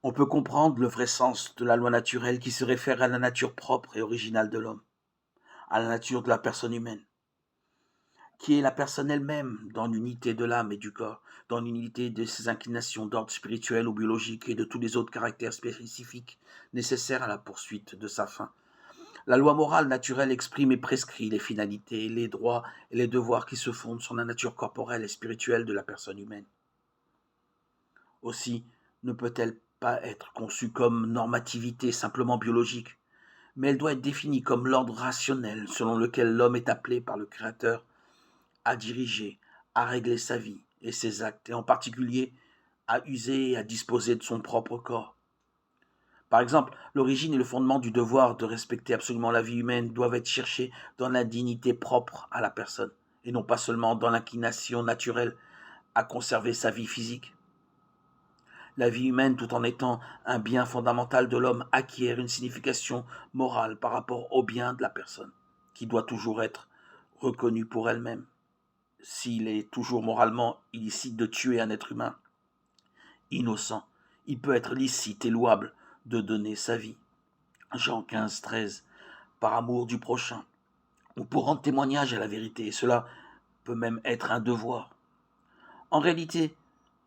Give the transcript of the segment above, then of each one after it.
On peut comprendre le vrai sens de la loi naturelle qui se réfère à la nature propre et originale de l'homme, à la nature de la personne humaine, qui est la personne elle-même dans l'unité de l'âme et du corps, dans l'unité de ses inclinations d'ordre spirituel ou biologique et de tous les autres caractères spécifiques nécessaires à la poursuite de sa fin. La loi morale naturelle exprime et prescrit les finalités, les droits et les devoirs qui se fondent sur la nature corporelle et spirituelle de la personne humaine. Aussi ne peut-elle pas être conçue comme normativité simplement biologique, mais elle doit être définie comme l'ordre rationnel selon lequel l'homme est appelé par le Créateur à diriger, à régler sa vie et ses actes, et en particulier à user et à disposer de son propre corps. Par exemple, l'origine et le fondement du devoir de respecter absolument la vie humaine doivent être cherchés dans la dignité propre à la personne, et non pas seulement dans l'inclination naturelle à conserver sa vie physique. La vie humaine, tout en étant un bien fondamental de l'homme, acquiert une signification morale par rapport au bien de la personne, qui doit toujours être reconnue pour elle-même. S'il est toujours moralement illicite de tuer un être humain innocent, il peut être licite et louable de donner sa vie. Jean 15, 13, par amour du prochain, ou pour rendre témoignage à la vérité, et cela peut même être un devoir. En réalité,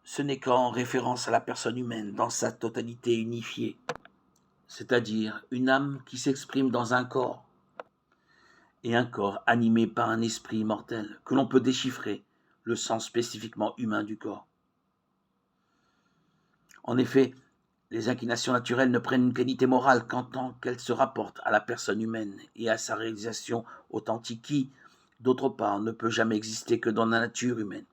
ce n'est qu'en référence à la personne humaine dans sa totalité unifiée, c'est-à-dire une âme qui s'exprime dans un corps, et un corps animé par un esprit immortel, que l'on peut déchiffrer le sens spécifiquement humain du corps. En effet, les inclinations naturelles ne prennent une qualité morale qu'en tant qu'elles se rapportent à la personne humaine et à sa réalisation authentique qui, d'autre part, ne peut jamais exister que dans la nature humaine.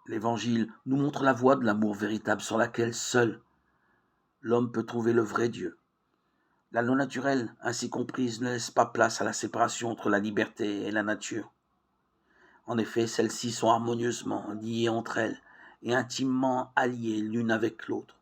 L'Évangile nous montre la voie de l'amour véritable sur laquelle seul l'homme peut trouver le vrai Dieu. La loi naturelle, ainsi comprise, ne laisse pas place à la séparation entre la liberté et la nature. En effet, celles-ci sont harmonieusement liées entre elles et intimement alliées l'une avec l'autre.